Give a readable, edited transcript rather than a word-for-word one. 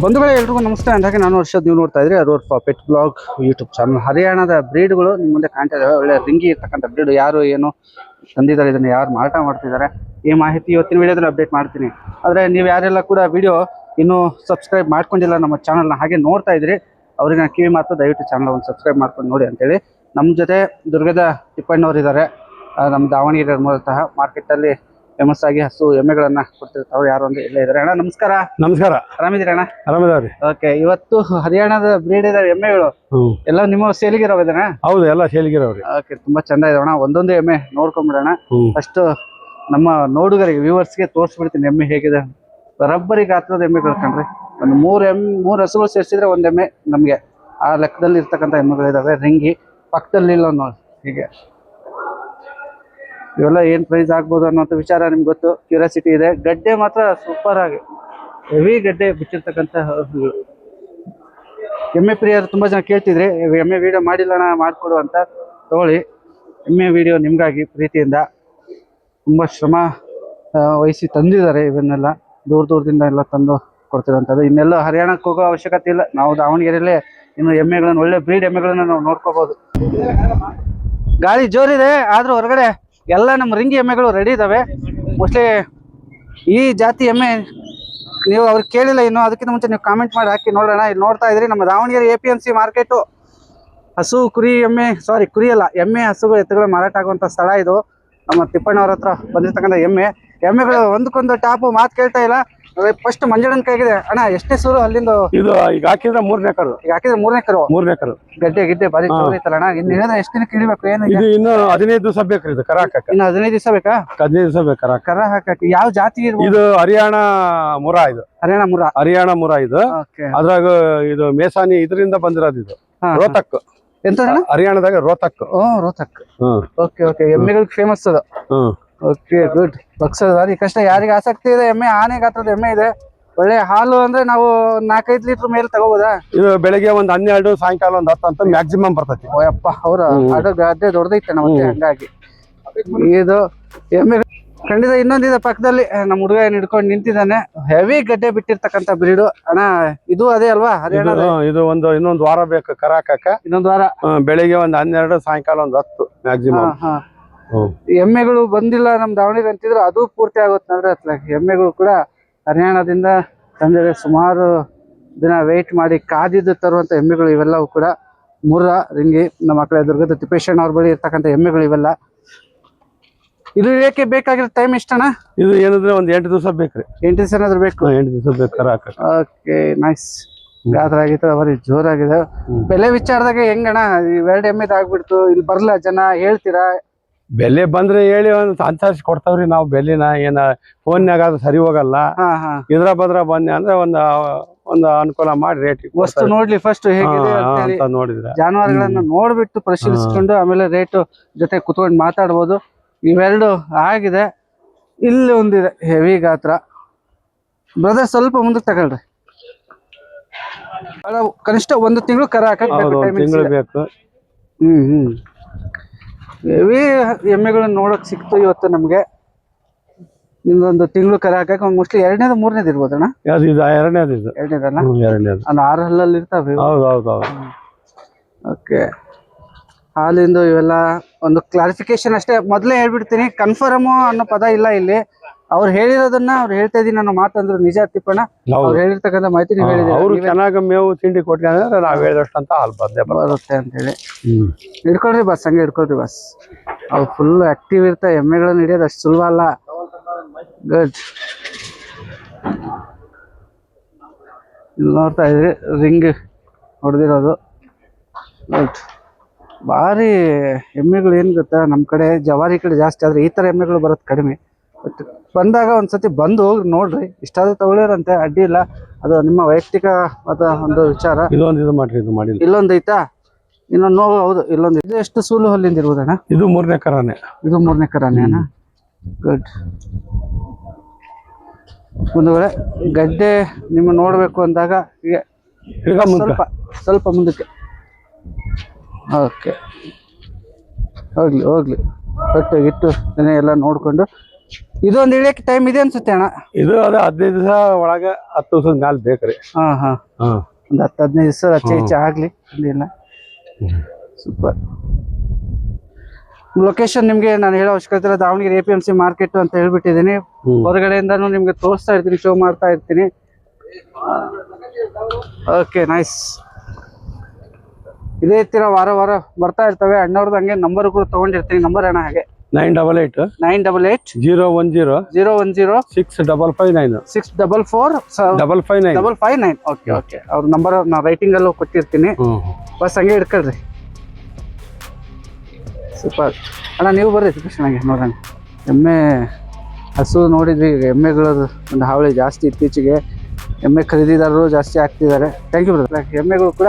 ಬಂಧುಗಳೇ ಎಲ್ರಿಗೂ ನಮಸ್ತೆ. ಅಂದಾಗೆ ನಾನು ವರ್ಷದ ನೀವು ನೋಡ್ತಾ ಇದ್ರಿ ಅರೋರ್ ಪೆಟ್ ಬ್ಲಾಗ್ ಯೂಟ್ಯೂಬ್ ಚಾನಲ್. ಹರಿಯಾಣದ ಬ್ರೀಡ್ಗಳು ನಿಮ್ಮ ಮುಂದೆ ಕಾಣ್ತಾ ಇದಾವೆ. ಒಳ್ಳೆ ರಿಂಗಿ ಇರ್ತಕ್ಕಂಥ ಬ್ರೀಡ್ ಯಾರು ಏನು ತಂದಿದ್ದಾರೆ, ಇದನ್ನು ಯಾರು ಮಾರಾಟ ಮಾಡ್ತಿದ್ದಾರೆ, ಈ ಮಾಹಿತಿ ಇವತ್ತಿನ ವಿಡಿಯೋದಲ್ಲಿ ಅಪ್ಡೇಟ್ ಮಾಡ್ತೀನಿ. ಆದರೆ ನೀವು ಯಾರೆಲ್ಲ ಕೂಡ ವಿಡಿಯೋ ಇನ್ನೂ ಸಬ್ಸ್ಕ್ರೈಬ್ ಮಾಡ್ಕೊಂಡಿಲ್ಲ ನಮ್ಮ ಚಾನಲ್ನ, ಹಾಗೆ ನೋಡ್ತಾ ಇದ್ರಿ ಅವ್ರಿಗೆ ನಾನು ಕಿವಿ ಮಾತು, ದಯವಿಟ್ಟು ಚಾನಲ್ ಒಂದು ಸಬ್ಸ್ಕ್ರೈಬ್ ಮಾಡ್ಕೊಂಡು ನೋಡಿ ಅಂತೇಳಿ. ನಮ್ಮ ಜೊತೆ ದುರ್ಗದ ತಿಪ್ಪಣ್ಣವ್ರು ಇದ್ದಾರೆ. ನಮ್ಮ ದಾವಣಗೆರೆ ಮೂಲತಃ ಮಾರ್ಕೆಟಲ್ಲಿ ಫೇಮಸ್ ಆಗಿ ಹಸು ಎಮ್ಮೆಗಳನ್ನ ಕೊಡ್ತಿರ್ತಾವ್ರು. ಯಾರು ಅಂದ್ರೆ ಇಲ್ಲೇ ಇದ್ದಾರೆ. ಅಣ್ಣ ನಮಸ್ಕಾರ. ನಮಸ್ಕಾರ. ಆರಾಮಿದ್ದೀರ ಅಣ್ಣ? ಆರಾಮಿದಾವ್ರಿ. ಓಕೆ, ಇವತ್ತು ಹರಿಯಾಣದ ಬ್ರೀಡ್ ಇದಾವೆ ಎಮ್ಮೆಗಳು ಎಲ್ಲ ನಿಮ್ಮ ಸೇಲಿಗಿರೋದಣ್ಣ? ಹೌದು, ಎಲ್ಲ ಸೇಲಿಗಿರೋವ್ರಿ. ಓಕೆ, ತುಂಬಾ ಚಂದ ಇದಾವಣ್ಣ. ಒಂದೊಂದು ಎಮ್ಮೆ ನೋಡ್ಕೊಂಡ್ಬಿಡೋಣ. ಫಸ್ಟ್ ನಮ್ಮ ನೋಡುಗರಿಗೆ ವ್ಯೂವರ್ಸ್ಗೆ ತೋರಿಸ್ಬಿಡ್ತೀನಿ ಎಮ್ಮೆ ಹೇಗಿದೆ. ರಬ್ಬರಿ ಗಾತ್ರದ ಎಮ್ಮೆಗಳು ಕಣ್ರಿ. ಒಂದು ಮೂರು ಹಸುಗಳು ಸೇರಿಸಿದ್ರೆ ಒಂದ್ ಎಮ್ಮೆ ನಮ್ಗೆ ಆ ಲೆಕ್ಕದಲ್ಲಿ ಇರ್ತಕ್ಕಂಥ ಎಮ್ಮೆಗಳಿದಾವೆ. ರಿಂಗಿ ಪಕ್ಕದಲ್ಲಿ ಇಲ್ಲ ನೋಡಿ. ಹೀಗೆ ಇವೆಲ್ಲ ಏನ್ ಪ್ರೈಸ್ ಆಗ್ಬೋದು ಅನ್ನೋಂಥ ವಿಚಾರ ನಿಮ್ಗೆ ಗೊತ್ತು, ಕ್ಯೂರಿಯಾಸಿಟಿ ಇದೆ. ಗಡ್ಡೆ ಮಾತ್ರ ಸೂಪರ್ ಆಗಿ ಹೆವಿ ಗಡ್ಡೆ ಬಿಟ್ಟಿರ್ತಕ್ಕಂಥ ಹಸುಗಳು. ಎಮ್ಮೆ ಪ್ರಿಯರು ತುಂಬಾ ಜನ ಕೇಳ್ತಿದ್ರಿ, ಎಮ್ಮೆ ವಿಡಿಯೋ ಮಾಡಿಲ್ಲಣ್ಣ ಮಾಡ್ಕೊಡು ಅಂತ. ತಗೊಳ್ಳಿ, ಎಮ್ಮೆ ವಿಡಿಯೋ ನಿಮ್ಗಾಗಿ ಪ್ರೀತಿಯಿಂದ. ತುಂಬಾ ಶ್ರಮ ವಹಿಸಿ ತಂದಿದ್ದಾರೆ. ಇವನ್ನೆಲ್ಲ ದೂರದಿಂದ ಎಲ್ಲ ತಂದು ಕೊಡ್ತಿರೋಂಥದ್ದು. ಇನ್ನೆಲ್ಲ ಹರಿಯಾಣಕ್ಕೆ ಹೋಗೋ ಅವಶ್ಯಕತೆ ಇಲ್ಲ. ನಾವು ದಾವಣಗೆರೆಯಲ್ಲೇ ಇನ್ನು ಎಮ್ಮೆಗಳನ್ನು, ಒಳ್ಳೆ ಬ್ರೀಡ್ ಎಮ್ಮೆಗಳನ್ನ ನಾವು ನೋಡ್ಕೋಬಹುದು. ಗಾಳಿ ಜೋರಿದೆ, ಆದ್ರೂ ಹೊರಗಡೆ ಎಲ್ಲ ನಮ್ಮ ರಿಂಗಿ ಎಮ್ಮೆಗಳು ರೆಡಿ ಇದಾವೆ. ಮೋಸ್ಟ್ಲಿ ಈ ಜಾತಿ ಎಮ್ಮೆ ನೀವು ಅವ್ರಿಗೆ ಕೇಳಿಲ್ಲ ಇನ್ನು, ಅದಕ್ಕಿಂತ ಮುಂಚೆ ನೀವು ಕಾಮೆಂಟ್ ಮಾಡಿ ಹಾಕಿ ನೋಡೋಣ. ಇಲ್ಲಿ ನೋಡ್ತಾ ಇದ್ರಿ ನಮ್ಮ ದಾವಣಗೆರೆ APMC ಮಾರ್ಕೆಟು. ಹಸು ಕುರಿ ಎಮ್ಮೆ, ಸಾರಿ ಕುರಿ ಅಲ್ಲ, ಎಮ್ಮೆ ಹಸುಗಳು ಎತ್ತುಗಳು ಮಾರಾಟ ಆಗುವಂಥ ಸ್ಥಳ ಇದು. ನಮ್ಮ ತಿಪ್ಪಣ್ಣವ್ರ ಹತ್ರ ಬಂದಿರ್ತಕ್ಕಂಥ ಎಮ್ಮೆಗಳು ಒಂದಕ್ಕೊಂದು ಟಾಪು, ಮಾತು ಕೇಳ್ತಾ ಇಲ್ಲ. ಫಸ್ಟ್ ಮಂಜಣ್ಣನ ಕೈಗಿದೆ. ಅಣ್ಣ ಎಷ್ಟೇ ಸೂರು ಅಲ್ಲಿಂದ? ಇದು ಈಗ ಹಾಕಿದ್ರೆ ಮೂರನೇ ಕರು. ಈಗ ಹಾಕಿದ್ರೆ ಮೂರನೇ ಕರು. ಗಡ್ಡೆ ಬಾರಿ ಚೋರಿತ್ತಲ್ಲ ಅಣ್ಣ. ಇನ್ನು ಹೇಳಿದ್ರೆ ಎಷ್ಟು ದಿನ ಕಿಳಿಬೇಕು? ಏನು ಇದು ಇನ್ನು 15 ದಿವಸ ಬೇಕ್ರಿ. ಇದು ಕರ ಹಾಕಕ್ಕೆ ಇನ್ನು 15 ದಿವಸ ಬೇಕಾ? 15 ದಿವಸ ಬೇಕು ಕರ ಹಾಕಕ್ಕೆ. ಯಾವ ಜಾತಿ ಇರ್ಬೋದು? ಇದು ಹರಿಯಾಣ ಮುರಾ. ಇದು ಹರಿಯಾಣ ಮುರಾ. ಇದು ಅದ್ರಾಗ ಇದು ಮೇಸಾನಿ ಇದರಿಂದ ಬಂದಿರೋದು. ಇದು ರೋಹತಕ್. ಎಂತ ಹರಿಯಾಣದಾಗ ರೋಹತಕ್. ರೋಹತಕ್. ಓಕೆ, ಎಮ್ಮೆಗಳಿಗೆ ಫೇಮಸ್ ಅದು. Okay, good. ಬಕ್ಸದ ಕಷ್ಟ. ಯಾರಿಗೆ ಆಸಕ್ತಿ ಇದೆ ಎಮ್ಮೆ, ಆನೆ ಗಾತ್ರದ ಎಮ್ಮೆ ಇದೆ. ಒಳ್ಳೆ ಹಾಲು ಅಂದ್ರೆ ನಾವು 4-5 ಲೀಟರ್ ಮೇಲೆ ತಗೋಬೋದಾ? ಇದು ಬೆಳಿಗ್ಗೆ ಒಂದ್ 12, ಸಾಯಂಕಾಲ ಒಂದ್ 10 ಅಂತ ಮ್ಯಾಕ್ಸಿಮಮ್ ಬರ್ತೈತಿ. ಓಯಪ್ಪ, ಅವ್ರ ಗಡ್ಡೆ ದೊಡ್ಡದೈತೆ ನಮಗೆ. ಹಂಗಾಗಿ ಇದು ಎಮ್ಮೆ ಖಂಡಿತ. ಇನ್ನೊಂದಿದೆ ಪಕ್ಕದಲ್ಲಿ, ನಮ್ಮ ಹುಡುಗ ಏನ್ ಹಿಡ್ಕೊಂಡು ನಿಂತಿದ್ದಾನೆ. ಹೆವಿ ಗಡ್ಡೆ ಬಿಟ್ಟಿರ್ತಕ್ಕಂಥ ಬ್ರೀಡು. ಅಣ್ಣ ಇದು ಅದೇ ಅಲ್ವಾ ಹರಿಯಾಣ? ಇದು ಇನ್ನೊಂದು ವಾರ ಬೇಕು ಕರ ಹಾಕಕ್ಕ. ಇನ್ನೊಂದು ವಾರ. ಬೆಳಿಗ್ಗೆ ಒಂದ್ 12, ಸಾಯಂಕಾಲ ಒಂದ್ 10 ಮ್ಯಾಕ್ಸಿಮಮ್. ಎಮ್ಮೆಗಳು ಬಂದಿಲ್ಲ ನಮ್ ದಾವಣಗೆರೆ ಅಂತಿದ್ರು, ಅದು ಪೂರ್ತಿ ಆಗುತ್ತೆ ನೋಡ್ರಿ. ಅತ್ಲಾಗಿ ಎಮ್ಮೆಗಳು ಕೂಡ ಹರಿಯಾಣದಿಂದ ತಂದಿದೆ. ಸುಮಾರು ದಿನ ವೇಟ್ ಮಾಡಿ ಕಾದಿದ್ದು ತರುವಂತ ಎಮ್ಮೆಗಳು ಇವೆಲ್ಲವೂ ಕೂಡ. ಮುರ್ರಾ, ರಿಂಗಿ, ನಮ್ಮ ಕಡೆ ದುರ್ಗದ ತಿಪ್ಪೇಶಣ್ಣ ಅವ್ರ ಬಳಿ ಇರ್ತಕ್ಕಂಥ ಎಮ್ಮೆಗಳು ಇವೆಲ್ಲ. ಇದು ಏಕೆ ಬೇಕಾಗಿರೋ ಟೈಮ್ ಎಷ್ಟಣ್ಣ? ಇದು ಏನಂದ್ರೆ ಒಂದ್ 8 ದಿವಸ ಬೇಕ್ರಿ. 8 ದಿವಸ ಏನಾದ್ರು ಬೇಕು? 8 ದಿವಸ ಬೇಕು. Okay, nice. ಗಾತ್ರ ಆಗಿತ್ತು, ಬರೀ ಜೋರಾಗಿದೆ. ಬೆಲೆ ವಿಚಾರದಾಗ ಹೆಂಗಣ್ಣ? ಇವೆರಡು ಎಮ್ಮೆದ್ ಆಗ್ಬಿಡ್ತು, ಇಲ್ಲಿ ಬರ್ಲ ಜನ ಹೇಳ್ತೀರಾ? ಬೆಲೆ ಬಂದ್ರೆ ಹೇಳಿ ಒಂದ್ ಅನ್ಸರಿಸಿ ಕೊಡ್ತಾವ್ರಿ ನಾವು. ಬೆಲೆನ ಏನ ಫೋನ್ಯಾಗ ಅದು ಸರಿ ಹೋಗಲ್ಲ. ಇದ್ರ ಬದ್ರ ಬಂದೆ ಅಂದ್ರೆ ಒಂದು ಅನುಕೂಲ ಮಾಡಿ ರೇಟ್ ವಸ್ತು ನೋಡ್ಲಿ ಫಸ್ಟ್ ಹೇಗಿದೆ ಅಂತ ನೋಡಿದ್ರೆ, ಜಾನುವಾರುಗಳನ್ನ ನೋಡ್ಬಿಟ್ಟು ಪರಿಶೀಲಿಸ್ಕೊಂಡು ಆಮೇಲೆ ರೇಟ್ ಜೊತೆ ಕುತ್ಕೊಂಡು ಮಾತಾಡ್ಬೋದು. ಇವೆರಡು ಆಗಿದೆ. ಇಲ್ಲಿ ಒಂದಿದೆ ಹೆವಿ ಗಾತ್ರ. ಬ್ರದರ್ ಸ್ವಲ್ಪ ಮುಂದಕ್ಕೆ ತಗೊಳ್ರಿ. ಕನಿಷ್ಠ 1 ತಿಂಗಳು ಕರ ಹಾಕಕ್ ಬೇಕು. ಹೆವಿ ಎಮ್ಮೆಗಳನ್ನ ನೋಡಕ್ ಸಿಕ್ತು ಇವತ್ತು ನಮ್ಗೆ. ಇನ್ನೊಂದು ತಿಂಗಳು ಕರ ಹಾಕಕ್ ಮೋಸ್ಟ್ಲಿ 2ನೇದು 3ನೇದು ಇರ್ಬೋದಣ್ಣ? ಎರಡನೇದಲ್ಲ, 6 ಹಲ್ಲಲ್ಲಿ ಇರ್ತಾವೆ. ಓಕೆ, ಹಾಲಿಂದು ಇವೆಲ್ಲ ಒಂದು ಕ್ಲಾರಿಫಿಕೇಶನ್ ಅಷ್ಟೇ. ಮೊದಲೇ ಹೇಳ್ಬಿಡ್ತೀನಿ, ಕನ್ಫರ್ಮ್ ಅನ್ನೋ ಪದ ಇಲ್ಲ ಇಲ್ಲಿ. ಅವ್ರು ಹೇಳಿರೋದನ್ನ ಅವ್ರು ಹೇಳ್ತಾ ಇದೀನಿ ಅನ್ನೋ ಮಾತಂದ್ರು ನಿಜ ತಿಪ್ಪಣ್ಣ. ಅವ್ರು ಹೇಳಿರ್ತಕ್ಕಂಥ ಮಾಹಿತಿ ನೀವು ಹೇಳಿದ್ರಿ. ಚೆನ್ನಾಗಿ ಮೇವು ತಿಂಡಿ ಕೊಟ್ಕೊಂಡ್ರೆ ನಾವ್ ಹೇಳಿದಷ್ಟು ಅಂತ ಹಾಲು ಬರುತ್ತೆ ಅಂತ ಹೇಳಿ. ಹಿಡ್ಕೊಳ್ರಿ ಬಸ್, ಹಂಗೆ ಹಿಡ್ಕೊಳ್ರಿ ಬಸ್. ಅವು ಫುಲ್ ಆಕ್ಟಿವ್ ಇರ್ತಾವೆ. ಎಮ್ಮೆಗಳನ್ನ ಹಿಡಿಯೋದು ಅಷ್ಟು ಸುಲಭ ಅಲ್ಲ. ಗುಡ್. ನೋಡ್ತಾ ಇದ್ರಿ ರಿಂಗ್ ಹೊಡೆದಿರೋದು. ಗುಡ್. ಭಾರಿ ಎಮ್ಮೆಗಳು ಏನ್ ಗೊತ್ತಾ, ನಮ್ ಕಡೆ ಜವಾರಿ ಕಡೆ ಜಾಸ್ತಿ, ಆದ್ರೆ ಈ ತರ ಎಮ್ಮೆಗಳು ಬರೋದು ಕಡಿಮೆ. ಬಟ್ ಬಂದಾಗ ಒಂದ್ಸತಿ ಬಂದು ಹೋಗಿ ನೋಡ್ರಿ. ಇಷ್ಟಾದ್ರೂ ತಗೊಳ್ಳಿರಂತೆ, ಅಡ್ಡಿ ಇಲ್ಲ. ಅದು ನಿಮ್ಮ ವೈಯಕ್ತಿಕ ಒಂದು ವಿಚಾರ. ಇಲ್ಲೊಂದು ಐತಾ? ಇನ್ನೊಂದು ಹೌದು, ಇಲ್ಲೊಂದು. ಇದು ಎಷ್ಟು ಸೂಲು ಹಲ್ಲಿಂದ ಇರ್ಬೋದಣ್ಣ? ಇದು 3ನೇ ಕರಾನೆ. ಇದು 3ನೇ ಕರಾನೆ ಅಣ್ಣ. ಗುಡ್. ಒಂದು ವೇಳೆ ಗಡ್ಡೆ ನಿಮ್ಮ ನೋಡ್ಬೇಕು ಅಂದಾಗ ಹೀಗೆ ಸ್ವಲ್ಪ ಮುಂದಕ್ಕೆ. ಓಕೆ, ಹೋಗ್ಲಿ. ಒಟ್ಟು ಗಿಟ್ಟು ಎಲ್ಲ ನೋಡ್ಕೊಂಡು ಇದೊಂದು ಇಳಿಯಕ್ಕೆ ಟೈಮ್ ಇದೆ ಅನ್ಸುತ್ತೆ ಅಣ್ಣ. ಇದು ಅದು 15 ದಿವಸ ಒಳಗ 10 ದಿವಸದ ಮ್ಯಾಲ ಬೇಕ್ರಿ. ಹಾ ಹಾ ಹಾ ಒಂದು 10-15 ದಿವಸ ಆಚೆ ಈಚೆ ಆಗ್ಲಿ ಇಲ್ಲ. ಸೂಪರ್. ಲೊಕೇಶನ್ ನಿಮ್ಗೆ ನಾನು ಹೇಳೋ ಅವಶ್ಯಕತೆ ಇಲ್ಲ. ದಾವಣಗೆರೆ APMC ಮಾರ್ಕೆಟ್ ಅಂತ ಹೇಳ್ಬಿಟ್ಟಿದ್ದೀನಿ. ಹೊರಗಡೆಯಿಂದಾನು ನಿಮ್ಗೆ ತೋರಿಸ್ತಾ ಇರ್ತೀನಿ, ಶೋ ಮಾಡ್ತಾ ಇರ್ತೀನಿ. Okay nice. ಇದೇ ತರ ವಾರ ವಾರ ಬರ್ತಾ ಇರ್ತವೆ. ಅಣ್ಣವ್ರದ್ದು ಹಂಗೆ ನಂಬರ್ ಕೂಡ ತಗೊಂಡಿರ್ತೀನಿ. ನಂಬರ್ ಅಣ್ಣ ಹಾಗೆ 988 010 6559 644 ಓಕೆ ಓಕೆ. ಅವ್ರ ನಂಬರ್ ನಾ ರೈಟಿಂಗ್ ಅಲ್ಲೂ ಕೊಟ್ಟಿರ್ತೀನಿ. ಬಸ್ ಹಂಗೆ ಹಿಡ್ಕೊಳ್ರಿ. ಸೂಪರ್ ಅಣ್ಣ. ನೀವು ಬರ್ರಿ ಕೃಷ್ಣಗೆ ನೋಡೋಣ. ಎಮ್ಮೆ ಹಸು ನೋಡಿದ್ವಿ. ಈಗ ಎಮ್ಮೆಗಳದ್ದು ಒಂದು ಹಾವಳಿ ಜಾಸ್ತಿ ಇತ್ತೀಚೆಗೆ. ಎಮ್ಮೆ ಖರೀದಿದಾರರು ಜಾಸ್ತಿ ಆಗ್ತಿದ್ದಾರೆ. Thank you brother. ಎಮ್ಮೆಗಳು ಕೂಡ